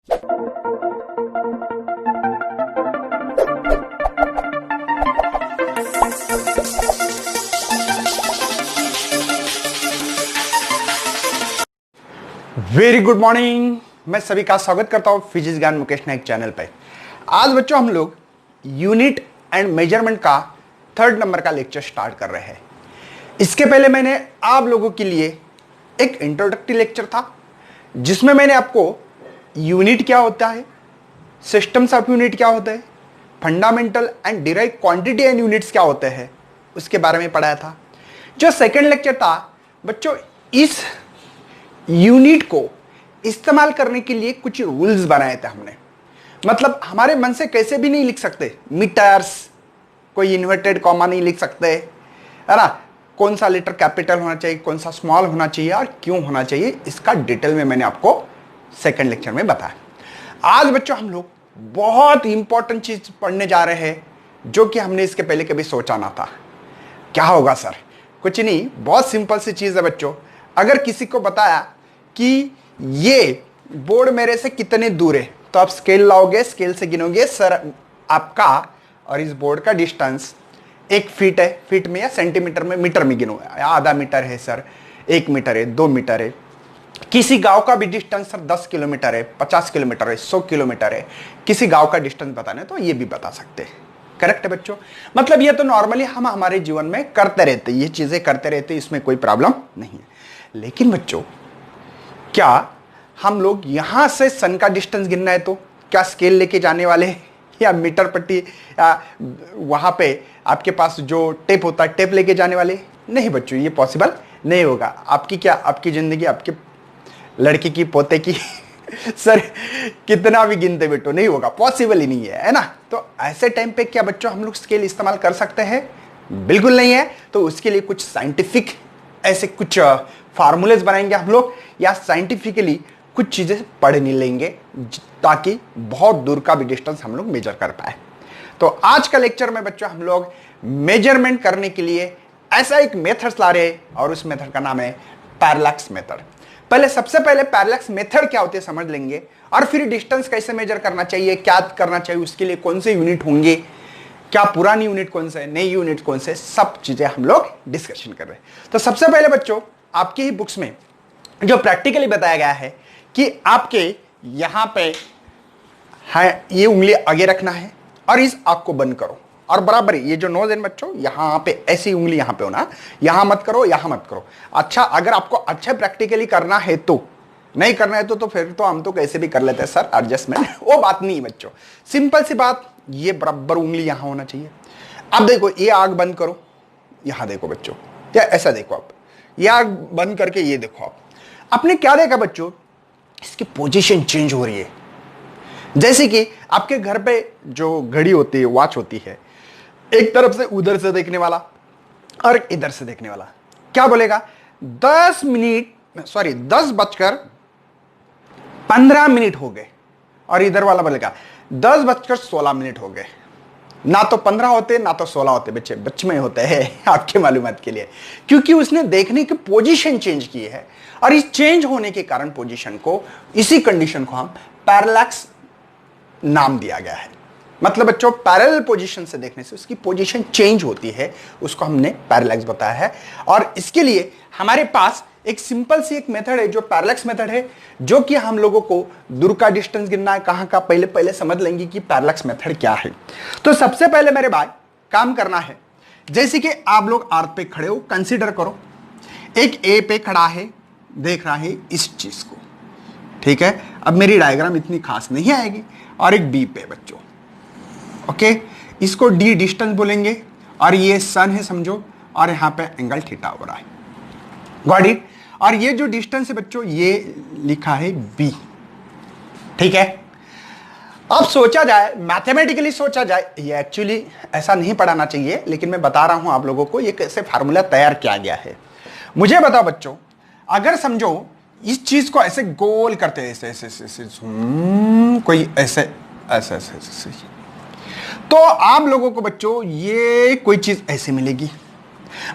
Very good morning. मैं सभी का स्वागत करता हूं फिजिक्स ज्ञान मुकेश नायक चैनल पे। आज बच्चों हम लोग यूनिट एंड मेजरमेंट का 3rd नंबर का लेक्चर स्टार्ट कर रहे हैं। इसके पहले मैंने आप लोगों के लिए एक इंट्रोडक्टरी लेक्चर था जिसमें मैंने आपको यूनिट क्या होता है, सिस्टम्स ऑफ यूनिट क्या होते हैं, fundamental and derive quantity and units क्या होते हैं उसके बारे में पढ़ाया था। जो सेकेंड लेक्चर था बच्चों, इस यूनिट को इस्तेमाल करने के लिए कुछ रूल्स बनाए थे हमने। मतलब हमारे मन से कैसे भी नहीं लिख सकते मीटर्स, कोई इन्वर्टेड कॉमा नहीं लिख सकते, है ना। कौन सा लेटर कैपिटल होना चाहिए, कौन सा स्मॉल होना चाहिए और क्यों होना चाहिए, इसका डिटेल में मैंने आपको सेकंड लेक्चर में बताया। आज बच्चों हम लोग बहुत इंपॉर्टेंट चीज पढ़ने जा रहे हैं जो कि हमने इसके पहले कभी सोचा ना था। क्या होगा सर? कुछ नहीं, बहुत सिंपल सी चीज है बच्चों। अगर किसी को बताया कि ये बोर्ड मेरे से कितने दूर है तो आप स्केल लाओगे, स्केल से गिनोगे सर आपका और इस बोर्ड का डिस्टेंस 1 फीट है, फीट में या सेंटीमीटर में, मीटर में गिनो, आधा मीटर है सर, 1 मीटर है, 2 मीटर है। किसी गांव का भी डिस्टेंस सर 10 किलोमीटर है, 50 किलोमीटर है, 100 किलोमीटर है। किसी गांव का डिस्टेंस बताना है तो ये भी बता सकते हैं। करेक्ट है बच्चों? मतलब ये तो नॉर्मली हम हमारे जीवन में करते रहते, ये चीजें करते रहते, इसमें कोई प्रॉब्लम नहीं है। लेकिन बच्चों क्या हम लोग यहां से सन का डिस्टेंस गिनना है तो क्या स्केल लेके जाने वाले या मीटर पट्टी या वहां पे आपके पास जो टेप होता है टेप लेके जाने वाले? नहीं बच्चों, ये पॉसिबल नहीं होगा। आपकी क्या, आपकी जिंदगी आपके लड़की की, पोते की सर कितना भी गिनते बेटो नहीं होगा, पॉसिबल ही नहीं है ना। तो ऐसे टाइम पे क्या बच्चों हम लोग स्केल इस्तेमाल कर सकते हैं? बिल्कुल नहीं है। तो उसके लिए कुछ साइंटिफिक ऐसे कुछ फार्मूलेज बनाएंगे हम लोग, या साइंटिफिकली कुछ चीजें पढ़ नहीं लेंगे ताकि बहुत दूर का भी डिस्टेंस हम लोग मेजर कर पाए। तो आज का लेक्चर में बच्चों हम लोग मेजरमेंट करने के लिए ऐसा एक मेथड ला रहे हैं और उस मेथड का नाम है पैरेलैक्स मेथड। पहले सबसे पहले पैरेलैक्स मेथड क्या होती है समझ लेंगे, और फिर डिस्टेंस कैसे मेजर करना चाहिए, क्या करना चाहिए, उसके लिए कौन से यूनिट होंगे, क्या पुरानी यूनिट कौन से, नई यूनिट कौन से, सब चीजें हम लोग डिस्कशन कर रहे हैं। तो सबसे पहले बच्चों आपकी ही बुक्स में जो प्रैक्टिकली बताया गया है कि आपके यहां पे है ये उंगली आगे रखना है और इस आंख को बंद करो, और बराबर ये जो नोज है बच्चों यहां पे ऐसी उंगली यहां पे होना, यहां मत करो, यहां मत करो। अच्छा, अगर आपको अच्छा प्रैक्टिकली करना है तो, नहीं करना है तो फिर तो हम तो कैसे भी कर लेते हैं सर एडजस्टमेंट, वो बात नहीं है बच्चों। सिंपल सी बात, ये बराबर उंगली यहां होना चाहिए। अब देखो ये आंख बंद करो, यहां देखो बच्चों, या ऐसा देखो आप, ये आंख बंद करके ये देखो आप। आपने क्या देखा बच्चों? इसकी पोजीशन चेंज हो रही है। जैसे कि आपके घर पे जो घड़ी होती है, वॉच होती है, एक तरफ से उधर से देखने वाला और इधर से देखने वाला क्या बोलेगा? 10:15 हो गए, और इधर वाला बोलेगा 10:16 हो गए। ना तो 15 होते ना तो 16 होते, बच्चे बच्चे में होते हैं आपके मालूमात के लिए, क्योंकि उसने देखने की पोजीशन चेंज की है। और इस चेंज होने के कारण पोजीशन को, इसी कंडीशन को हम पैरेलैक्स नाम दिया गया है। मतलब बच्चों पैरेलल पोजीशन से देखने से उसकी पोजीशन चेंज होती है, उसको हमने पैरेलैक्स बताया है। और इसके लिए हमारे पास एक सिंपल सी एक मेथड है जो पैरेलैक्स मेथड है, जो कि हम लोगों को दूर का डिस्टेंस गिनना है कहां का, पहले समझ लेंगे कि पैरेलैक्स मेथड क्या है। तो सबसे पहले मेरे भाई काम करना है, जैसे कि आप लोग अर्थ पे खड़े हो, कंसीडर करो एक ए पे खड़ा है, देख रहा है इस चीज को, ठीक है। अब मेरी डायग्राम इतनी खास नहीं आएगी, और एक बी पे बच्चों, ओके, इसको डी डिस्टेंस बोलेंगे, और ये सन है समझो, और यहां पे एंगल थीटा हो रहा है, गॉट इट। और ये जो डिस्टेंस है बच्चों ये लिखा है बी, ठीक है। अब सोचा जाए, मैथमेटिकली सोचा जाए, ये एक्चुअली ऐसा नहीं पढ़ाना चाहिए, लेकिन मैं बता रहा हूं आप लोगों को ये कैसे फार्मूला तैयार किया गया है। मुझे बताओ बच्चों, अगर समझो इस चीज को ऐसे गोल करते हैं, ऐसे कोई ऐसे ऐसे ऐसे ऐसे, तो आप लोगों को बच्चों ये कोई चीज ऐसे मिलेगी।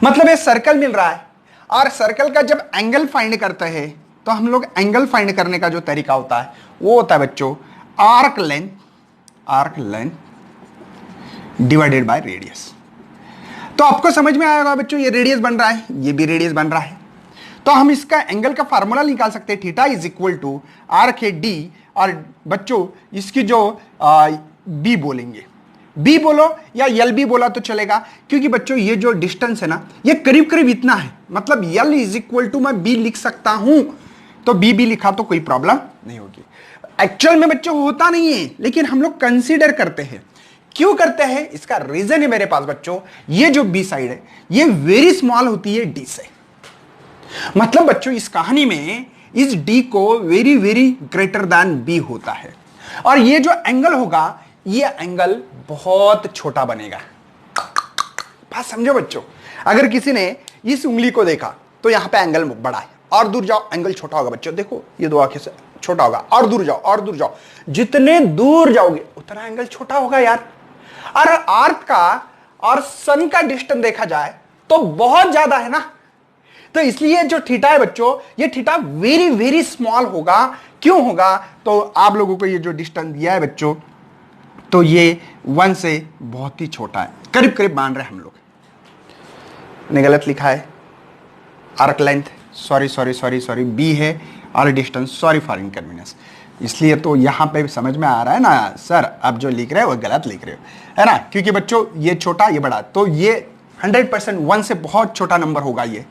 मतलब ये सर्कल मिल रहा है, और सर्कल का जब एंगल फाइंड करता है तो हम लोग एंगल फाइंड करने का जो तरीका होता है वो होता है बच्चों arc length divided by radius. तो आपको समझ में आएगा बच्चों, ये रेडियस बन रहा है, ये भी रेडियस बन रहा है, तो हम इसका एंगल का फार्मूला निकाल सकते हैं, theta is equal to arc है डी, और बच्चों इसकी जो बी बोलेंगे, बी बोलो या यल बी बोला तो चलेगा, क्योंकि बच्चों ये जो डिस्टेंस है ना ये करीब करीब इतना है, मतलब यल इज इक्वल टू मैं बी लिख सकता हूं, तो बी लिखा तो कोई प्रॉब्लम नहीं होगी। एक्चुअल में बच्चों होता नहीं है, लेकिन हम लोग कंसीडर करते हैं। क्यों करते हैं इसका रीजन है मेरे पास बच्चों, ये जो बी साइड है ये वेरी स्मॉल होती है डी से, मतलब बच्चों इस कहानी में इस डी को very very greater than B होता है, और ये जो एंगल होगा ये एंगल बहुत छोटा बनेगा। बात समझो बच्चों, अगर किसी ने इस उंगली को देखा तो यहां पे एंगल बड़ा है, और दूर जाओ एंगल छोटा होगा बच्चों, देखो ये दो आंखें से छोटा होगा, और दूर जाओ और दूर जाओ, जितने दूर जाओगे उतना एंगल छोटा होगा यार। और अर्थ का और सन का डिस्टेंस देखा जाए तो बहुत ज्यादा है ना, तो इसलिए जो थीटा है बच्चों ये थीटा वेरी वेरी स्मॉल होगा। क्यों होगा, तो आप लोगों को ये जो डिस्टेंस दिया है बच्चों तो ये 1 से बहुत ही छोटा है, करीब करीब मान रहे हैं हम लोग। ने गलत लिखा है, आर्क लेंथ सॉरी बी है, और डिस्टेंस सॉरी फॉर इनकन्वीनियंस, इसलिए तो यहां पे समझ में आ रहा है ना सर, अब जो लिख रहे हो वो गलत लिख रहे हो, है ना, क्योंकि बच्चों ये छोटा ये बड़ा, तो ये 100% 1 से बहुत छोटा नंबर होगा ये,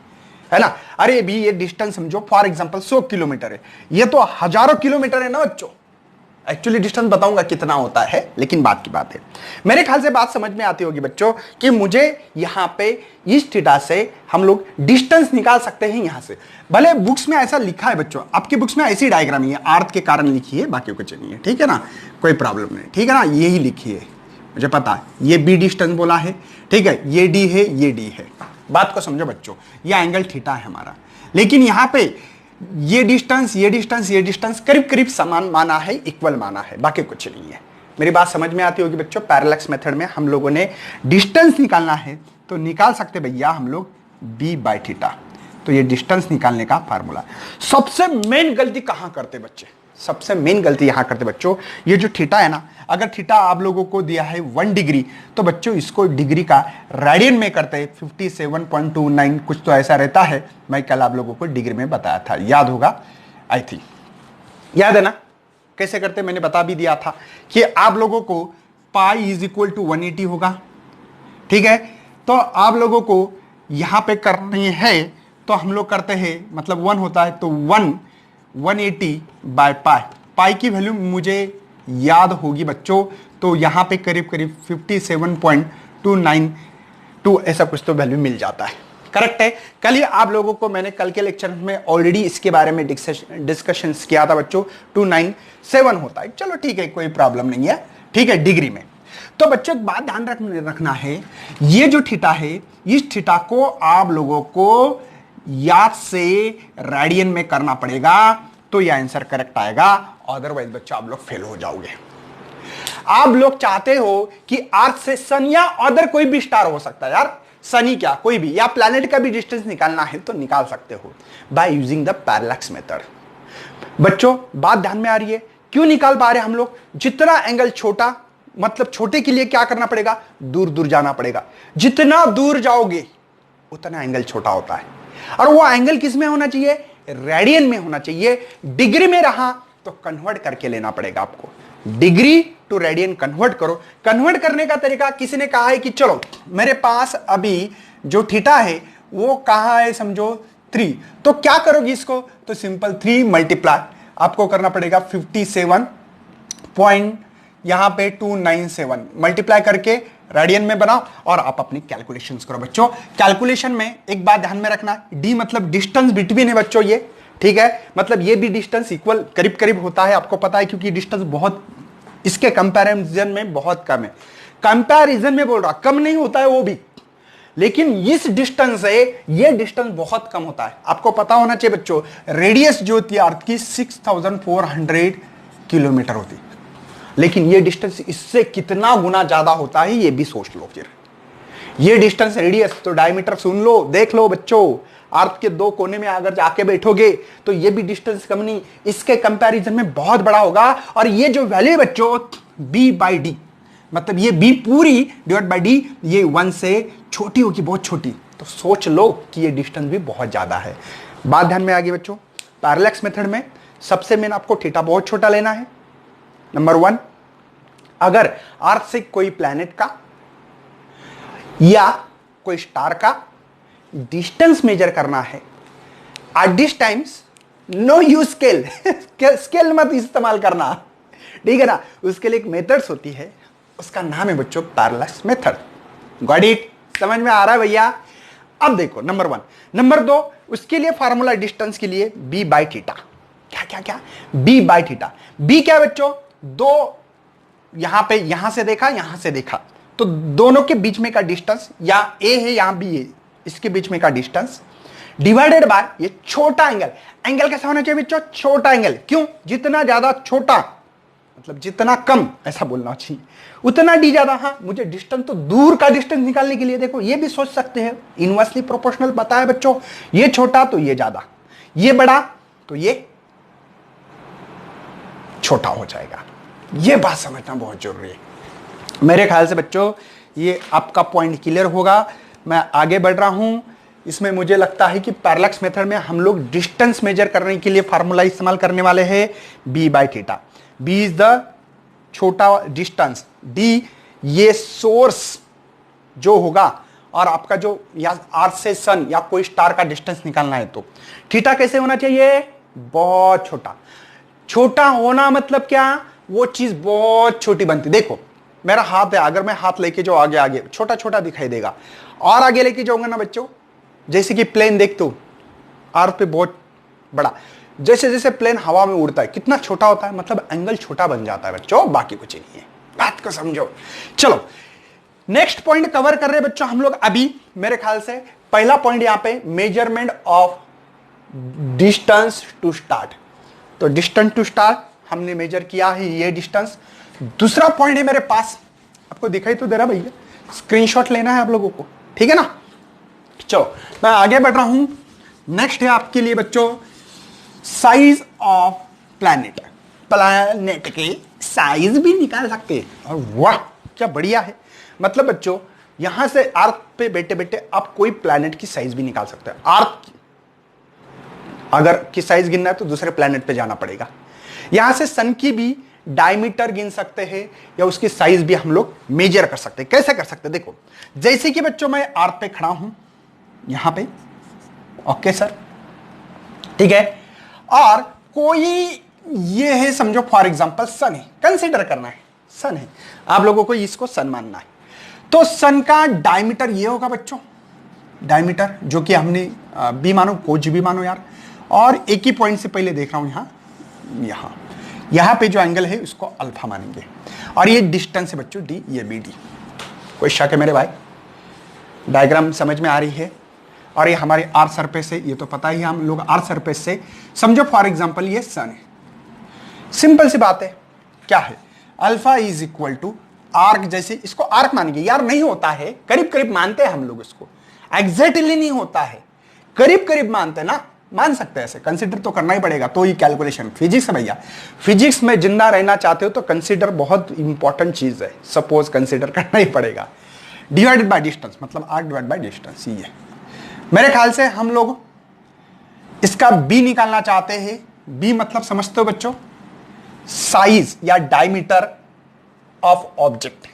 है ना। अरे भी ये डिस्टेंस समझो फॉर एग्जांपल 100 किलोमीटर है, ये तो हजारों किलोमीटर है ना बच्चों। एक्चुअली डिस्टेंस बताऊंगा कितना होता है, लेकिन बात की बात है, मेरे ख्याल से बात समझ में आती होगी बच्चों कि मुझे यहां पे इस थीटा से हम लोग डिस्टेंस निकाल सकते हैं यहां से। भले बुक्स में ऐसा लिखा है बच्चों, आपकी बुक्स में ऐसी डायग्राम ही है, अर्थ के कारण लिखी है, बाकी कुछ नहीं है, ठीक है ना, कोई प्रॉब्लम नहीं, ठीक है ना, यही लिखी है, मुझे पता है, ये बी डिस्टेंस बोला है, ठीक है, ये डी है, ये डी है, बात को समझो बच्चों, ये एंगल थीटा है हमारा, लेकिन यहां पे ये डिस्टेंस करीब करीब समान माना है, इक्वल माना है, बाकी कुछ नहीं है। मेरी बात समझ में आती होगी बच्चों। पैरेलक्स मेथड में हम लोगों ने डिस्टेंस निकालना है तो निकाल सकते भैया हम लोग b बाय थीटा, तो ये डिस्टेंस निकालने का फार्मूला। सबसे मेन गलती कहां करते बच्चे, सबसे मेन गलती यहां करते बच्चों, ये जो थीटा है ना, अगर थीटा आप लोगों को दिया है 1 डिग्री, तो बच्चों इसको डिग्री का रेडियन में करते हैं 57.29 कुछ तो ऐसा रहता है, मैं कल आप लोगों को डिग्री में बताया था, याद होगा आई थिंक, याद है ना कैसे करते, मैंने बता भी दिया था कि आप लोगों को पाई इज इक्वल टू 180 होगा, ठीक है, तो आप लोगों को यहां पे करनी है तो हम लोग करते हैं, मतलब 1 होता है तो 180 बाय पाई, पाई की वैल्यू मुझे याद होगी बच्चों, तो यहां पे करीब करीब 57.292 ऐसा कुछ तो वैल्यू मिल जाता है, करेक्ट है। कल ही आप लोगों को मैंने कल के लेक्चर में ऑलरेडी इसके बारे में डिस्कशन किया था बच्चों, 297 होता है, चलो ठीक है कोई प्रॉब्लम नहीं है, ठीक है, डिग्री में। तो बच्चों बात ध्यान रखना है, ये जो थीटा है इस थीटा को आप लोगों को याद से रेडियन में करना पड़ेगा, तो यह आंसर करेक्ट आएगा, अदरवाइज बच्चा आप लोग फेल हो जाओगे। आप लोग चाहते हो कि अर्थ से सन या अदर कोई भी स्टार हो सकता है यार, सनी क्या कोई भी, या प्लैनेट का भी डिस्टेंस निकालना है तो निकाल सकते हो बाय यूजिंग द पैरेलक्स मेथड। बच्चों बात ध्यान में आ रही है, क्यों निकाल पा रहे हम लोग, जितना एंगल छोटा, मतलब छोटे के लिए क्या करना पड़ेगा, दूर दूर जाना पड़ेगा, जितना दूर जाओगे उतना एंगल छोटा होता है, और वो एंगल किस में होना चाहिए, रेडियन में होना चाहिए। डिग्री में रहा तो कन्वर्ट करके लेना पड़ेगा आपको, डिग्री टू रेडियन कन्वर्ट करो। कन्वर्ट करने का तरीका, किसी ने कहा है कि चलो मेरे पास अभी जो थीटा है वो कहां है समझो 3, तो क्या करोगे इसको, तो सिंपल 3 मल्टीप्लाई आपको करना पड़ेगा 57 पॉइंट यहां पे 297 मल्टीप्लाई करके रेडियन में बनाओ और आप अपनी कैलकुलेशंस करो बच्चों। कैलकुलेशन में एक बात ध्यान में रखना, डी मतलब डिस्टेंस बिटवीन है बच्चों ये, ठीक है, मतलब ये भी डिस्टेंस इक्वल करीब करीब होता है, आपको पता है, क्योंकि डिस्टेंस बहुत इसके कंपैरिजन में बहुत कम है, कंपैरिजन में बोल रहा, कम नहीं होता है वो भी, लेकिन इस डिस्टेंस से ये डिस्टेंस बहुत कम होता है। आपको पता होना चाहिए बच्चों, रेडियस जो होती है अर्थ की 6400 किलोमीटर होती है, लेकिन ये डिस्टेंस इससे कितना गुना ज्यादा होता है ये भी सोच लो। फिर ये डिस्टेंस रेडियस तो डायमीटर सुन लो, देख लो बच्चों, अर्थ के दो कोने में अगर जाके बैठोगे तो ये भी डिस्टेंस कम नहीं, इसके कंपैरिजन में बहुत बड़ा होगा। और ये जो वैल्यू है बच्चों b/d, मतलब ये b पूरी डिवाइड बाय d, ये 1 से छोटी होगी, बहुत छोटी, तो सोच लो कि ये डिस्टेंस भी बहुत ज्यादा है। बात ध्यान में आ गई बच्चों। पैरेलैक्स मेथड में सबसे मेन आपको थीटा बहुत छोटा लेना है, नंबर 1। अगर अर्थ से कोई प्लैनेट का या कोई स्टार का डिस्टेंस मेजर करना है, at this times no use scale, scale मत इस्तेमाल करना, ठीक है ना। उसके लिए एक मेथड्स होती है, उसका नाम है बच्चों पैरेलैक्स मेथड। Got it? समझ में आ रहा है भैया? अब देखो नंबर 1। नंबर 2, उसके लिए फार्मूला डिस्टेंस के लिए b/θ। क्या क्या क्या? b/θ। b क्या है बच्चों? दो यहां पे, यहां से देखा, यहां से देखा, तो दोनों के बीच में का डिस्टेंस, या a है यहां b है, इसके बीच में का डिस्टेंस डिवाइडेड बाय ये छोटा एंगल। एंगल कैसा होना चाहिए बच्चों? छोटा एंगल। क्यों? जितना ज्यादा छोटा मतलब जितना कम, ऐसा बोलना चाहिए, उतना डी ज्यादा। हाँ, मुझे डिस्टेंस तो दूर का डिस्टेंस निकालने के लिए देखो ये भी सोच सकते हैं, इनवर्सली प्रोपोर्शनल पता है बच्चों, ये छोटा तो ये ज्यादा, ये बड़ा तो ये छोटा हो जाएगा। ये बात समझना बहुत जरूरी है मेरे ख्याल से बच्चों। ये आपका पॉइंट क्लियर होगा। मैं आगे बढ़ रहा हूं। इसमें मुझे लगता है कि पैरेलैक्स मेथड में हम लोग डिस्टेंस मेजर करने के लिए फार्मूला इस्तेमाल करने वाले हैं b/θ। b इज द छोटा डिस्टेंस, d ये सोर्स जो होगा, और आपका जो या अर्थ से सन या कोई स्टार का डिस्टेंस निकालना है तो थीटा कैसे होना चाहिए? बहुत छोटा। छोटा होना मतलब क्या? वो चीज बहुत छोटी बनती। देखो मेरा हाथ है, अगर मैं हाथ लेके जाऊं आगे आगे छोटा छोटा दिखाई देगा, और आगे लेके जाऊंगा ना बच्चों, जैसे कि प्लेन देखते हो अर्थ पे बहुत बड़ा, जैसे जैसे प्लेन हवा में उड़ता है कितना छोटा होता है, मतलब एंगल छोटा बन जाता है बच्चों, बाकी कुछ नहीं है। बात को समझो। चलो नेक्स्ट पॉइंट कवर कर रहे हैं बच्चों हम लोग अभी। मेरे ख्याल से पहला पॉइंट यहां पे measurement of distance to start, तो डिस्टेंस टू स्टार्ट हमने मेजर किया है ये डिस्टेंस। दूसरा पॉइंट है मेरे पास, आपको दिखाई तो दे रहा भैया, स्क्रीनशॉट लेना है आप लोगों को, ठीक है ना। चलो मैं आगे बढ़ रहा हूं। नेक्स्ट है आपके लिए बच्चों साइज ऑफ प्लैनेट। प्लैनेट के साइज भी निकाल सकते हैं, और वाह क्या बढ़िया है। मतलब बच्चों यहां से अर्थ पे बैठे बैठे आप कोई प्लैनेट की साइज भी निकाल सकते हैं। अर्थ अगर की साइज गिनना है तो दूसरे प्लैनेट पे जाना पड़ेगा। यहां से सन की भी डायमीटर गिन सकते हैं, या उसकी साइज भी हम लोग मेजर कर सकते हैं। कैसे कर सकते हैं? देखो जैसे कि बच्चों मैं अर्थ पे खड़ा हूं यहां पे, ओके सर, ठीक है, और कोई ये है समझो फॉर एग्जांपल सन है, कंसीडर करना है सन है, आप लोगों को इसको सन मानना है, तो सन का डायमीटर ये होगा बच्चों, डायमीटर जो कि हमने बी मानो, कुछ भी मानो यार, और एक ही पॉइंट से पहले देख रहा हूं यहां पे जो एंगल है उसको अल्फा मानेंगे, और ये डिस्टेंस है बच्चों डी, ये बी डी। कोई शक है मेरे भाई? डायग्राम समझ में आ रही है? और ये हमारे आर्थ सरफेस है, ये तो पता ही हम लोग आर्थ सरफेस से समझो फॉर एग्जांपल ये सन है। सिंपल सी बात है, क्या है? Alpha is equal to arc, जैसे इसको आर्क मानेंगे यार, नहीं होता है, करीब करीब मानते हैं हम लोग इसको, एग्जैक्टली नहीं होता है, करीब करीब मानते हैं ना, मान सकते हैं ऐसे, कंसीडर तो करना ही पड़ेगा, तो ही कैलकुलेशन। फिजिक्स है भैया, फिजिक्स में जिंदा रहना चाहते हो तो कंसीडर बहुत इंपॉर्टेंट चीज है, सपोज कंसीडर करना ही पड़ेगा। डिवाइडेड बाय डिस्टेंस मतलब आर्क डिवाइड बाय डिस्टेंस, ये मेरे ख्याल से हम लोग इसका बी निकालना चाहते हैं। बी मतलब समझते हो बच्चों? साइज या डायमीटर ऑफ ऑब्जेक्ट,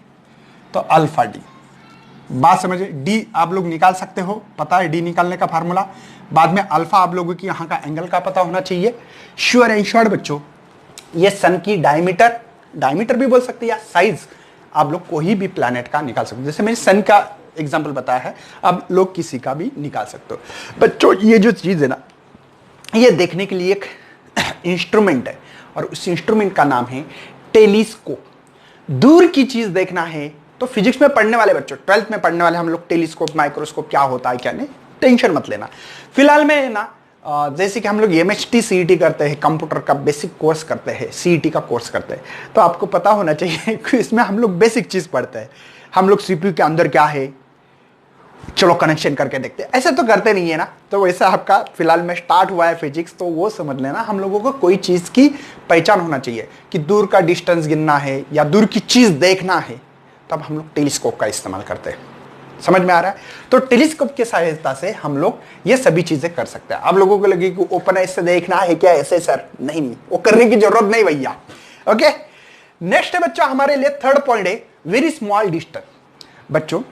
तो अल्फा डी। बात समझे? डी आप लोग निकाल सकते हो, पता है डी निकालने का फार्मूला। बाद में अल्फा आप लोगों की यहां का एंगल का पता होना चाहिए। श्योर एंड श्योर बच्चों, ये सन की डायमीटर, डायमीटर भी बोल सकते हैं, या साइज आप लोग कोई भी प्लैनेट का निकाल सकते हो। जैसे मैंने सन का एग्जाम्पल बताया है, अब लोग किसी का भी निकाल सकते हो। बच्चों ये जो चीज है ना, ये देखने के लिए एक इंस्ट्रूमेंट है, और उस इंस्ट्रूमेंट का नाम है टेलीस्कोप। दूर की चीज देखना है तो फिजिक्स में पढ़ने वाले बच्चों, 12th में पढ़ने वाले हम लोग टेलीस्कोप, माइक्रोस्कोप क्या होता है क्या नहीं, टेंशन मत लेना। फिलहाल में ना जैसे कि हम लोग MHT CET करते हैं, कंप्यूटर का बेसिक कोर्स करते हैं, CET का कोर्स करते हैं, तो आपको पता होना चाहिए कि इसमें हम लोग बेसिक चीज पढ़ते हैं। हम लोग CPU के अंदर क्या है, चलो कनेक्शन करके देखते हैं। ऐसे तो करते नहीं है ना, तो वैसे आपका फिलहाल में स्टार्ट हुआ है फिजिक्स, तो वो समझ लेना हम लोगों को कोई चीज की पहचान होना चाहिए कि दूर का डिस्टेंस गिनना है या दूर की चीज देखना है, तब हम लोग टेलीस्कोप का इस्तेमाल करते हैं। समझ में आ रहा है? तो टेलीस्कोप की सहायता से हम लोग ये सभी चीजें कर सकते हैं। आप लोगों को लगे कि ओपन आइज से देखना है क्या ऐसे सर, नहीं वो करने की जरूरत नहीं भैया। ओके, नेक्स्ट है बच्चों हमारे लिए थर्ड पॉइंट है वेरी स्मॉल डिस्टेंस। बच्चों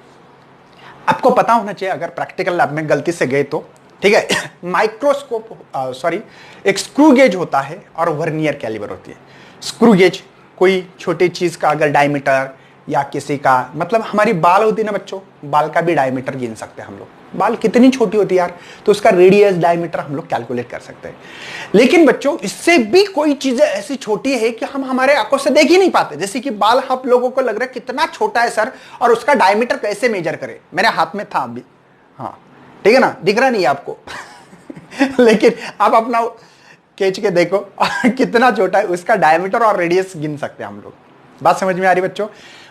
आपको पता होना चाहिए, अगर प्रैक्टिकल लैब में गलती से गए तो ठीक है, माइक्रोस्कोप सॉरी एक स्क्रू गेज होता है और वर्नियर कैलिबर होती है। स्क्रू गेज कोई छोटी चीज का अगर डायमीटर या किसी का मतलब हमारी बाल होती है ना बच्चों, बाल का भी डायमीटर गिन सकते हैं हम लोग। बाल कितनी छोटी होती है यार, तो उसका रेडियस डायमीटर हम लोग कैलकुलेट कर सकते हैं। लेकिन बच्चों इससे भी कोई चीजें ऐसी छोटी है कि हम हमारे आंखों से देख ही नहीं पाते। जैसे कि बाल आप लोगों को लग रहा है कितना छोटा है सर, और उसका डायमीटर कैसे मेजर करें। मेरे हाथ में था अभी, हाँ ठीक है ना, दिख रहा नहीं है आपको लेकिन आप अपना खींच के देखो कितना छोटा है, उसका डायमीटर और रेडियस गिन सकते हैं हम लोग। बात समझ में आ रही बच्चों?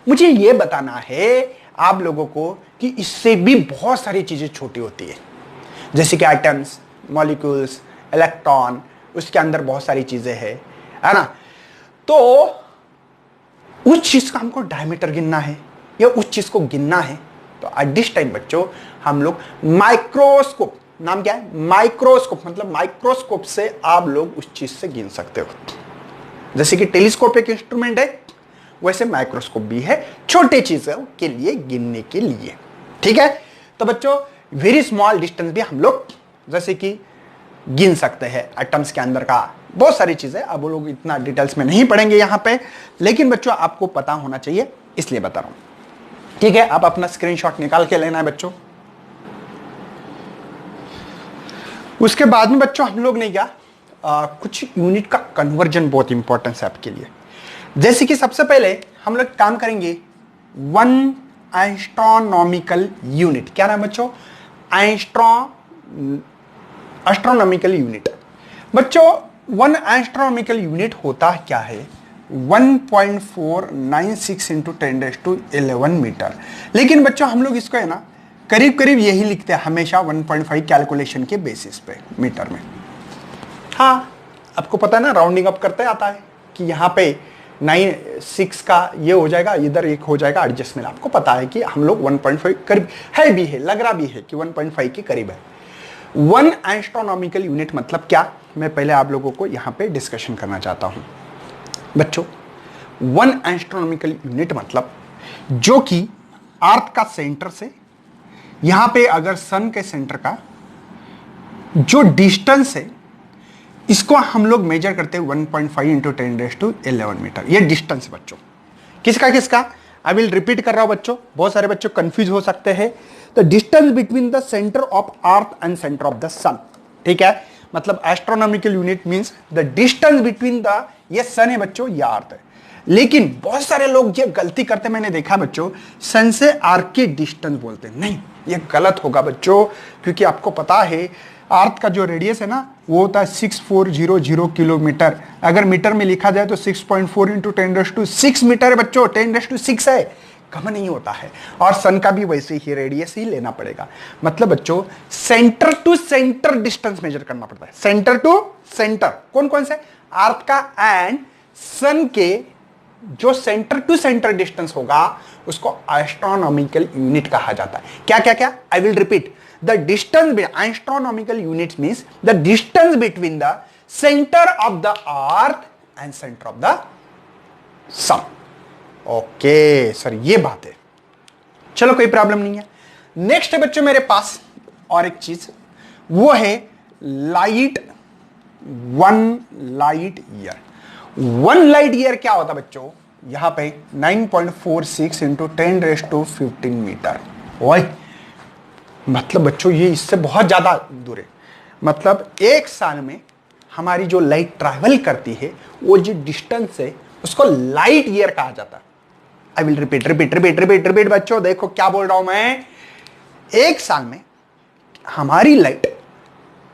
मुझे यह बताना है आप लोगों को कि इससे भी बहुत सारी चीजें छोटी होती है, जैसे कि एटम्स, मॉलिक्यूल्स, इलेक्ट्रॉन, उसके अंदर बहुत सारी चीजें है ना। तो उस चीज का हमको डायमीटर गिनना है या उस चीज को गिनना है, तो एट दिस टाइम बच्चों हम लोग माइक्रोस्कोप, नाम क्या है माइक्रोस्कोप, मतलब माइक्रोस्कोप से आप लोग उस चीज से गिन सकते हो। जैसे कि टेलीस्कोप एक इंस्ट्रूमेंट है, वैसे माइक्रोस्कोप भी है छोटे चीजों के लिए गिनने के लिए। ठीक है, तो बच्चों वेरी स्मॉल डिस्टेंस भी हम लोग जैसे कि गिन सकते हैं। एटम्स के अंदर का बहुत सारी चीजें, अब वो लोग इतना डिटेल्स में नहीं पढ़ेंगे यहां पे, लेकिन बच्चों आपको पता होना चाहिए इसलिए बता रहा हूं। ठीक है, आप अपना स्क्रीनशॉट निकाल के लेना है बच्चों। उसके बाद में बच्चों हम लोग ने क्या कुछ यूनिट का कन्वर्जन बहुत इंपॉर्टेंट है आपके लिए। जैसे कि सबसे पहले हम लोग काम करेंगे वन एस्ट्रोनॉमिकल यूनिट। क्या नाम बच्चों? Astronomical unit. बच्चों वन एस्ट्रोनॉमिकल यूनिट होता क्या है? 1.496 इंटू 10⁻11 मीटर। लेकिन बच्चों हम लोग इसको है ना करीब करीब यही लिखते हैं हमेशा 1.5 कैलकुलेशन के बेसिस पे मीटर में। हाँ आपको पता है ना, राउंडिंग अप करते आता है कि यहाँ पे 6 का ये हो जाएगा, इधर एक हो जाएगा एडजस्टमेंट। आपको पता है कि हम लोग 1.5 करीब है भी है, लग रहा भी है कि 1.5 के करीब है। वन एस्ट्रोनॉमिकल यूनिट मतलब क्या, मैं पहले आप लोगों को यहाँ पे डिस्कशन करना चाहता हूँ। बच्चों वन एस्ट्रोनॉमिकल यूनिट मतलब जो कि अर्थ का सेंटर से यहाँ पे अगर सन के सेंटर का जो डिस्टेंस है, इसको हम लोग मेजर करते हैं 1.5 इंटू 10⁻11 मीटर। ये डिस्टेंस है बच्चों। किसका किसका? आई विल रिपीट कर रहा हूं बच्चों, बहुत सारे बच्चों कंफ्यूज हो सकते हैं। तो distance between the centre of earth and centre of the sun. ठीक है, मतलब astronomical unit means the distance between the, ये सन है बच्चों, ये अर्थ है। लेकिन बहुत सारे लोग ये गलती करते मैंने देखा बच्चों, सन से अर्थ के डिस्टेंस बोलते हैं। नहीं, ये गलत होगा बच्चों, क्योंकि आपको पता है अर्थ का जो रेडियस है ना वो होता है 6400 किलोमीटर। अगर मीटर में लिखा जाए तो 6.4 इंटू 10⁻6 मीटर है बच्चों, 10⁻6 है, कम नहीं होता है। और सन का भी वैसे ही रेडियस ही लेना पड़ेगा। मतलब बच्चों centre to centre distance measure करना पड़ता है। सेंटर टू सेंटर कौन कौन से? अर्थ का एंड सन के जो सेंटर टू सेंटर डिस्टेंस होगा उसको एस्ट्रोनॉमिकल यूनिट कहा जाता है। क्या क्या क्या? I will repeat. The distance between astronomical units means the distance between the center of the earth and center of the sun. Okay, sir ये बात है, चलो कोई प्रॉब्लम नहीं है। नेक्स्ट है बच्चों मेरे पास और एक चीज, वो है light, 1 light year. 1 light year क्या होता है बच्चों? यहां पे 9.46 इंटू 10⁻15 मीटर। ओए मतलब बच्चों ये इससे बहुत ज्यादा दूर है। मतलब एक साल में हमारी जो लाइट ट्रैवल करती है वो जो डिस्टेंस है उसको लाइट ईयर कहा जाता है। I will repeat repeat repeat repeat repeat बच्चों, देखो क्या बोल रहा हूं मैं। एक साल में हमारी लाइट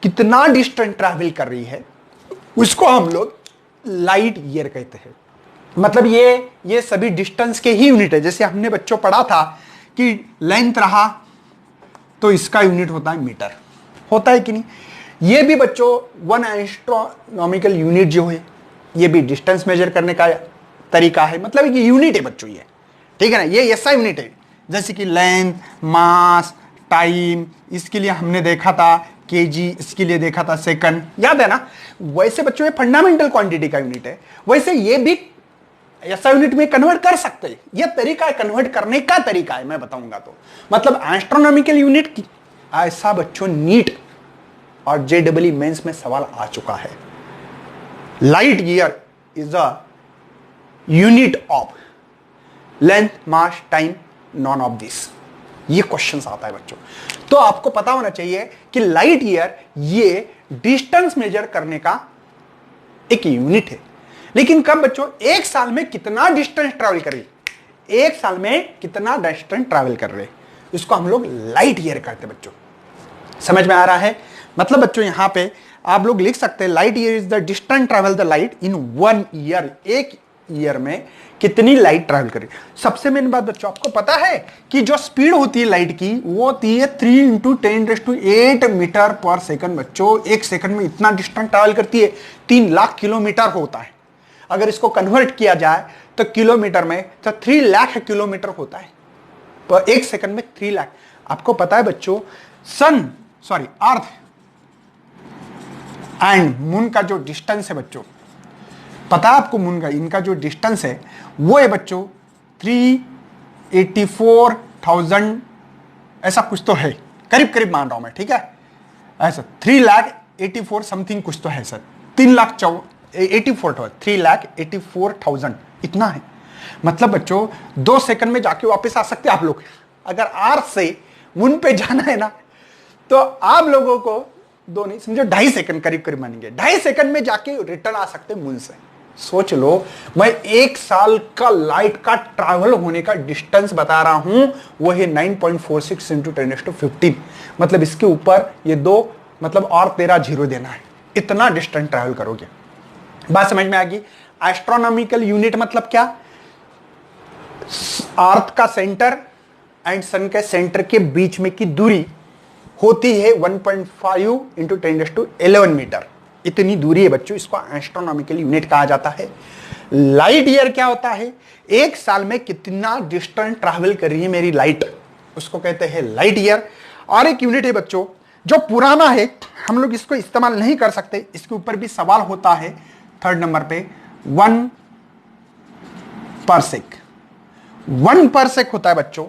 कितना डिस्टेंस ट्रैवल कर रही है उसको हम लोग लाइट ईयर कहते हैं। मतलब ये सभी डिस्टेंस के ही यूनिट है। जैसे हमने बच्चों पढ़ा था कि लेंथ रहा तो इसका यूनिट होता है मीटर, होता है कि नहीं। ये भी बच्चों 1 एस्ट्रोनॉमिकल यूनिट जो है ये भी डिस्टेंस मेजर करने का तरीका है, मतलब ये यूनिट है बच्चों ये, ठीक है ना। ये ऐसा यूनिट है जैसे कि लेंथ, मास, टाइम, इसके लिए हमने देखा था केजी, इसके लिए देखा था सेकंड, याद है ना। वैसे बच्चों ये फंडामेंटल क्वांटिटी का यूनिट है, वैसे ये भी ऐसा यूनिट में कन्वर्ट कर सकते हैं। यह तरीका है, कन्वर्ट करने का तरीका है, मैं बताऊंगा। तो मतलब एस्ट्रोनॉमिकल यूनिट की ऐसा बच्चों नीट और जेडब्ल्यू मेंस में सवाल आ चुका है। Light year is a unit of length, mass, time, none of this. ये क्वेश्चन आता है बच्चों। तो आपको पता होना चाहिए कि लाइट ईयर ये डिस्टेंस मेजर करने का एक यूनिट है। लेकिन कब बच्चों, एक साल में कितना डिस्टेंस ट्रैवल कर रही, एक साल में कितना डिस्टेंस ट्रैवल कर रहे, इसको हम लोग लाइट ईयर कहते हैं बच्चों। समझ में आ रहा है। मतलब बच्चों यहां पे आप लोग लिख सकते हैं light year is the distance travel the light in 1 year. एक ईयर में कितनी लाइट ट्रैवल करी। सबसे मेन बात बच्चों, आपको पता है कि जो स्पीड होती है लाइट की वो होती है 3 × 10⁸ मीटर पर सेकंड। बच्चों एक सेकंड में इतना डिस्टेंस ट्रैवल करती है, 3 लाख किलोमीटर होता है। अगर इसको कन्वर्ट किया जाए तो किलोमीटर में, तो 3 लाख किलोमीटर होता है पर एक सेकंड में 3 लाख। आपको पता है बच्चों अर्थ एंड मून का जो डिस्टेंस है बच्चों, पता है आपको मून का, इनका जो डिस्टेंस है वो है बच्चों 384,000 ऐसा कुछ तो है, करीब करीब मान रहा हूं मैं, ठीक है। ऐसा 3,84,000 समथिंग कुछ तो है सर, 3,84,000 इतना है। मतलब बच्चों 2 सेकंड में जाके वापस आ सकते हैं आप लोग। अगर अर्थ से मून पे जाना है ना तो आप लोगों को 2 नहीं समझो 2.5 सेकंड करीब करीब मानेंगे, 2.5 सेकंड में जाके रिटर्न आ सकते मून से। सोच लो, मैं 1 साल का लाइट का ट्रैवल होने का डिस्टेंस बता रहा हूं, वो है 9.46 × 10⁻15। मतलब इसके ऊपर ये 2 मतलब और 13 जीरो देना है, इतना डिस्टेंस ट्रैवल करोगे। बात समझ में आ गई। एस्ट्रोनॉमिकल यूनिट मतलब क्या, अर्थ का सेंटर एंड सन के सेंटर के बीच में की दूरी होती है 1.5 × 10⁻11 मीटर। इतनी दूरी है बच्चों, इसको एस्ट्रोनॉमिकल यूनिट कहा जाता है। लाइट ईयर क्या होता है, एक साल में कितना डिस्टेंस ट्रैवल कर रही है मेरी लाइट, उसको कहते हैं लाइट ईयर। और एक यूनिट है बच्चों जो पुराना है, हम लोग इसको इस्तेमाल नहीं कर सकते, इसके ऊपर भी सवाल होता है 3rd नंबर पे, 1 पार्सेक। 1 पार्सेक होता है बच्चों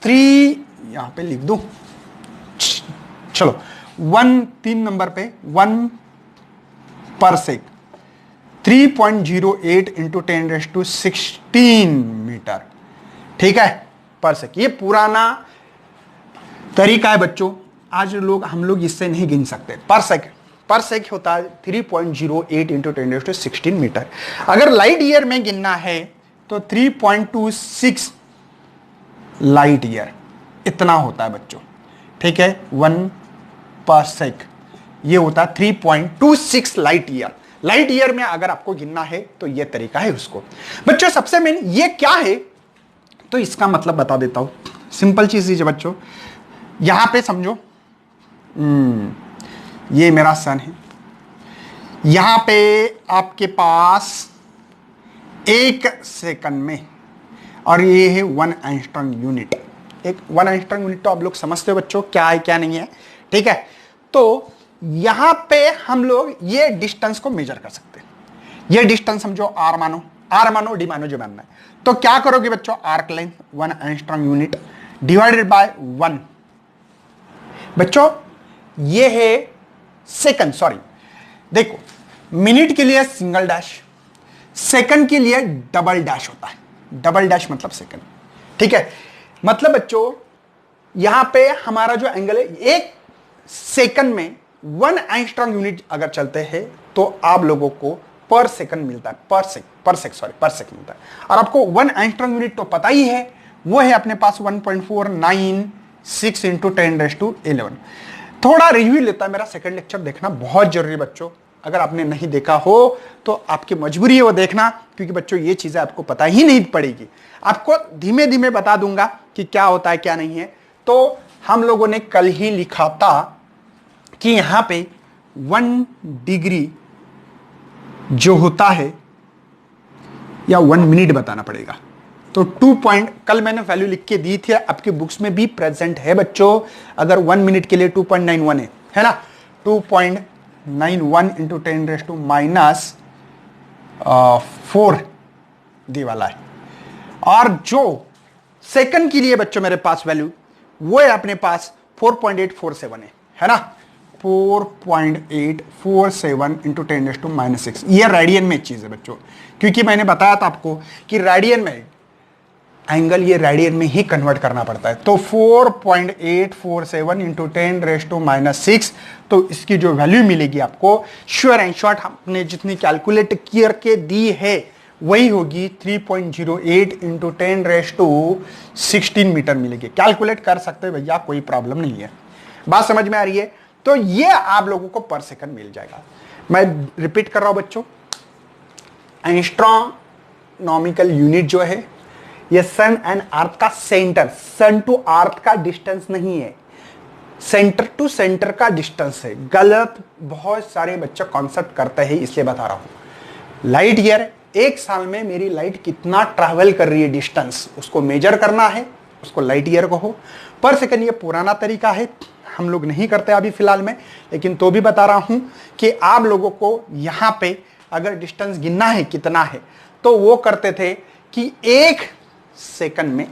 3, यहां पे लिख दूं, चलो 3 नंबर पे 1 पार्सेक 3.08 × 10⁻16 मीटर, ठीक है पार्सेक। ये पुराना तरीका है बच्चों, आज हम लोग इससे नहीं गिन सकते। पार्सेक होता है 3.08 × 10⁻16 मीटर। अगर लाइट ईयर में गिनना है तो 3.26 लाइट ईयर इतना होता है बच्चों, ठीक है। 1 पार्सेक ये होता है 3.26 लाइट ईयर। लाइट ईयर में अगर आपको गिनना है तो ये तरीका है उसको। बच्चों सबसे मेन ये क्या है, तो इसका मतलब बता देता हूं, सिंपल चीज है बच्चों। यहां पे समझो ये मेरा सन है, यहां पे आपके पास 1 सेकंड में, और ये है 1 एंगस्ट्रॉम यूनिट। एक 1 एंगस्ट्रॉम यूनिट तो आप लोग समझते हो बच्चों क्या है क्या नहीं है, ठीक है। तो यहां पे हम लोग ये डिस्टेंस को मेजर कर सकते हैं। ये डिस्टेंस समझो आर मानो, डी मानो, जो मानना है। तो क्या करोगे बच्चों, arc length 1 angstrom unit divided by 1। बच्चों ये है सेकंड, सॉरी देखो, मिनट के लिए सिंगल डैश, सेकंड के लिए डबल डैश होता है। डबल डैश मतलब सेकंड, ठीक है। मतलब बच्चों यहां पे हमारा जो एंगल है, 1 सेकंड में 1 एंगस्ट्रॉम यूनिट अगर चलते हैं तो आप लोगों को पर सेकंड मिलता है, पर सेक मिलता है। और आपको 1 एंगस्ट्रॉम यूनिट तो पता ही है, वो है अपने पास 1.496 × 10⁻11। थोड़ा रिव्यू लेता है, मेरा सेकंड लेक्चर देखना बहुत जरूरी है बच्चों। अगर आपने नहीं देखा हो तो आपकी मजबूरी है वो देखना, क्योंकि बच्चों ये चीजें आपको पता ही नहीं पड़ेगी। आपको धीमे धीमे बता दूंगा कि क्या होता है क्या नहीं है। तो हम लोगों ने कल ही लिखा था कि यहां पे 1 डिग्री जो होता है, या 1 मिनट बताना पड़ेगा, तो 2 पॉइंट, कल मैंने वैल्यू लिख के दी थी, आपकी बुक्स में भी प्रेजेंट है बच्चों। अगर 1 मिनट के लिए 2.91 है ना, 2.91 इंटू 10⁻⁴ दी वाला है। और जो सेकंड के लिए बच्चों मेरे पास वैल्यू वो है अपने पास 4.847 है ना, 4.847 इंटू 10⁻⁶। यह रेडियन में चीज है बच्चों, क्योंकि मैंने बताया था आपको कि रेडियन में एंगल ये रेडियन में ही कन्वर्ट करना पड़ता है। तो 4.847 इंटू 10⁻⁶, तो इसकी जो वैल्यू मिलेगी आपको, श्योर एंड शॉर्ट हमने जितनी कैलकुलेट करके दी है वही होगी 3.08 इंटू 10⁻16 मीटर मिलेगी। कैलकुलेट कर सकते हैं भैया, कोई प्रॉब्लम नहीं है। बात समझ में आ रही है? तो ये आप लोगों को पर सेकंड मिल जाएगा। मैं रिपीट कर रहा हूं बच्चों, एस्ट्रोनॉमिकल यूनिट जो है ये सन एंड अर्थ का सेंटर, सन टू अर्थ का डिस्टेंस नहीं है, सेंटर टू सेंटर का डिस्टेंस है। गलत बहुत सारे बच्चे कॉन्सेप्ट करते हैं, इसलिए बता रहा हूं। लाइट ईयर, एक साल में मेरी लाइट कितना ट्रैवल कर रही है डिस्टेंस, उसको मेजर करना है, उसको लाइट ईयर कहो। पर सेकंड ये पुराना तरीका है, हम लोग नहीं करते अभी फिलहाल में, लेकिन तो भी बता रहा हूं कि आप लोगों को यहां पे अगर डिस्टेंस गिनना है कितना है, तो वो करते थे कि 1 सेकंड में,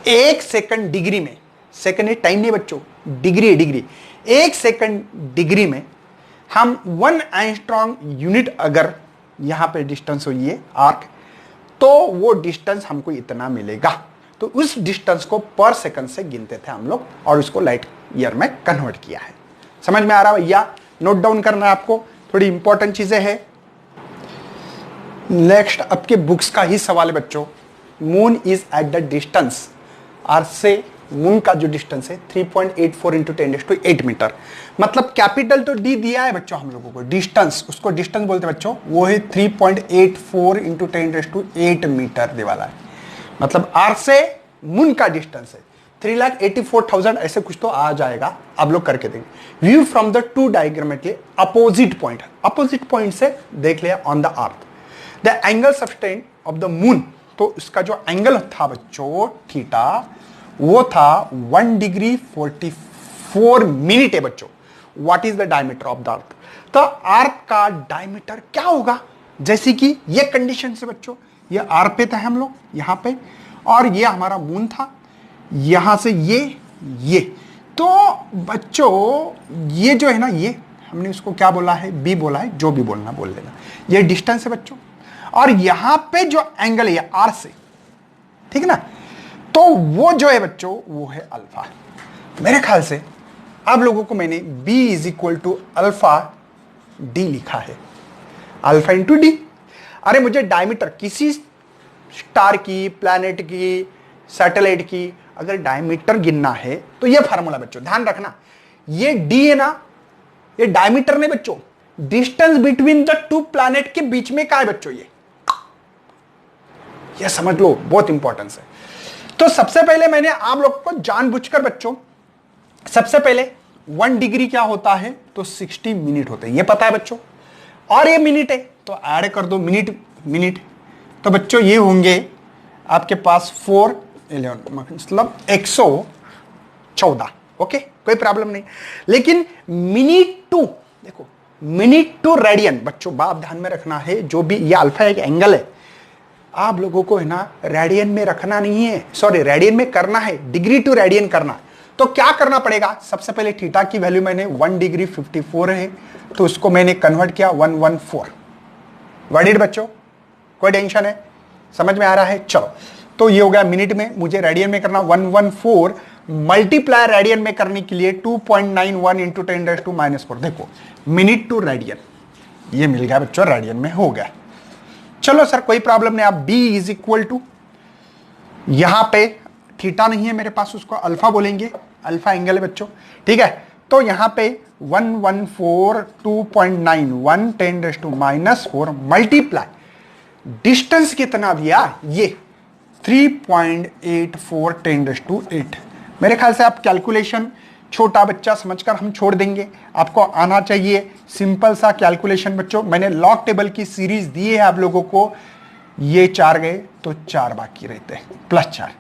1 सेकंड डिग्री में, सेकंड टाइम नहीं बच्चों, डिग्री है डिग्री, 1 सेकंड डिग्री में हम 1 एंगस्ट्रॉम यूनिट अगर यहां पे डिस्टेंस हो ये आर्क, तो वो डिस्टेंस हमको इतना मिलेगा। तो उस डिस्टेंस को पर सेकंड से गिनते थे हम लोग, और उसको लाइट ईयर में कन्वर्ट किया है। समझ में आ रहा है भैया? नोट डाउन करना है आपको, थोड़ी इंपॉर्टेंट चीजें हैं। नेक्स्ट आपके बुक्स का ही सवाल है बच्चों, moon is at the distance, earth से मून का जो डिस्टेंस है 3.84 इंटू 10⁸ मीटर। मतलब कैपिटल तो डी दिया है बच्चों हम लोगों को, डिस्टेंस, उसको डिस्टेंस बोलते हैं बच्चों, वो है 3.84 इंटू 10⁸ मीटर दे वाला है। मतलब अर्थ से मून का डिस्टेंस है 3,84,000, ऐसे कुछ तो आ जाएगा, आप लोग करके देंगे। View from the two diagrammatically opposite point, opposite point से देख लिया on the earth. The angle subtend of the moon, तो इसका जो एंगल था बच्चों थीटा, वो था 1 डिग्री 44 मिनट है बच्चों। What is the diameter of the earth? तो अर्थ का डायमीटर क्या होगा? जैसे कि ये कंडीशन से बच्चों, ये आर पे था हम लोग यहां पे, और ये हमारा मून था, यहां से ये तो बच्चों ये जो है ना, ये हमने इसको क्या बोला है, बी बोला है, जो भी बोलना बोल लेना। ये डिस्टेंस है बच्चों, और यहां पे जो एंगल है आर से, ठीक है ना, तो वो जो है बच्चों वो है अल्फा। मेरे ख्याल से आप लोगों को मैंने B is equal to alpha D लिखा है, अल्फा इंटू डी। अरे मुझे डायमीटर किसी स्टार की, प्लैनेट की, सैटेलाइट की अगर डायमीटर गिनना है तो ये फार्मूला बच्चों ध्यान रखना, ये डी है ना, ये डायमीटर नहीं बच्चों, distance between the two planet के बीच में का है बच्चों, ये समझ लो, बहुत इंपॉर्टेंस है। तो सबसे पहले मैंने आप लोग को जानबूझकर बच्चों, सबसे पहले 1 डिग्री क्या होता है, तो 60 मिनट होते हैं, ये पता है बच्चों, और ये मिनट है तो ऐड कर दो मिनट, तो बच्चों ये होंगे आपके पास 411, मतलब 114। ओके, कोई प्रॉब्लम नहीं। लेकिन मिनट टू, देखो मिनट टू रेडियन बच्चों, बात ध्यान में रखना है, जो भी ये अल्फा एक एंगल है, आप लोगों को है ना रेडियन में रखना नहीं है, सॉरी रेडियन में करना है, डिग्री टू रेडियन करना। तो क्या करना पड़ेगा, सबसे पहले थीटा की वैल्यू मैंने 1 डिग्री 54 है, तो उसको मैंने कन्वर्ट किया 114। वर्डिड बच्चों, कोई टेंशन है, समझ में आ रहा है? चलो, तो ये हो गया मिनट में, मुझे रेडियन में करना 114, मल्टीप्लाई रेडियन में करने के लिए 2.91 इंटू 10⁻⁻4। देखो मिनट टू रेडियन ये मिल गया बच्चों, रेडियन में हो गया। चलो सर कोई प्रॉब्लम नहीं, आप B इज इक्वल टू, यहां पे थीटा नहीं है मेरे पास, उसको अल्फा बोलेंगे, अल्फा एंगल है बच्चों, ठीक है। तो यहां पे 114 2.91 10⁻⁻4 मल्टीप्लाई डिस्टेंस कितना भैया, ये 3.84 10⁻⁸ मेरे ख्याल से आप कैलकुलेशन छोटा बच्चा समझकर हम छोड़ देंगे, आपको आना चाहिए सिंपल सा कैलकुलेशन बच्चों। मैंने लॉग टेबल की सीरीज दी है आप लोगों को, ये 4 गए तो 4 बाकी रहते हैं +4,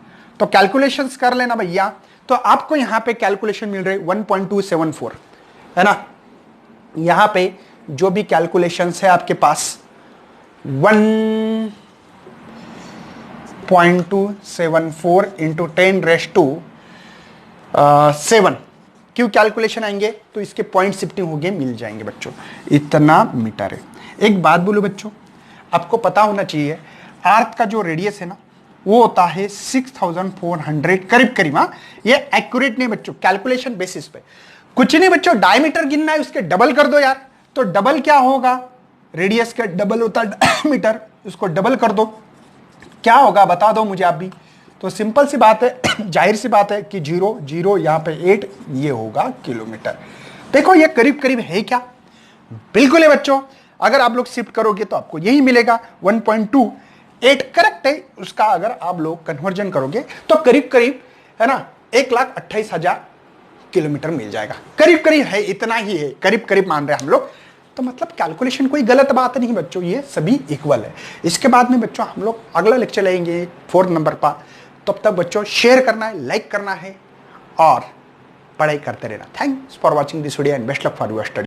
तो कैलकुलेशंस कर लेना भैया। तो आपको यहां पे कैलकुलेशन मिल रही 1.274 है ना। यहां पे जो भी कैलकुलेशंस है आपके पास 1.274 इंटू 10⁻7 क्यों कैलकुलेशन आएंगे तो इसके पॉइंट शिफ्टिंग हो गए, मिल जाएंगे बच्चों, इतना मीटर है। एक बात बोलो बच्चों, आपको पता होना चाहिए अर्थ का जो रेडियस है ना वो होता है 6400 करीब करीब। हाँ, ये एक्यूरेट नहीं बच्चों, कैलकुलेशन बेसिस पे कुछ नहीं बच्चों। डायमीटर गिनना है, उसके डबल कर दो यार। तो डबल क्या होगा, रेडियस का डबल होता है डायमीटर, उसको डबल कर दो, क्या होगा बता दो मुझे आप भी। तो सिंपल सी बात है, जाहिर सी बात है कि 0 0 यहां पे 8, ये होगा किलोमीटर। देखो ये करीब करीब है क्या, बिल्कुल है बच्चों। अगर आप लोग शिफ्ट करोगे तो आपको यही मिलेगा 1.28 करेक्ट है उसका। अगर आप लोग कन्वर्जन करोगे तो करीब करीब है ना 1,28,000 किलोमीटर मिल जाएगा। करीब करीब है, इतना ही है, करीब करीब मान रहे हैं हम लोग। तो मतलब कैलकुलेशन कोई गलत बात नहीं बच्चों, ये सभी इक्वल है। इसके बाद में बच्चों हम लोग अगला लेक्चर लेंगे 4 नंबर पर। तब तक बच्चों शेयर करना है, लाइक करना है और पढ़ाई करते रहना। Thanks for watching this video and best luck for your study.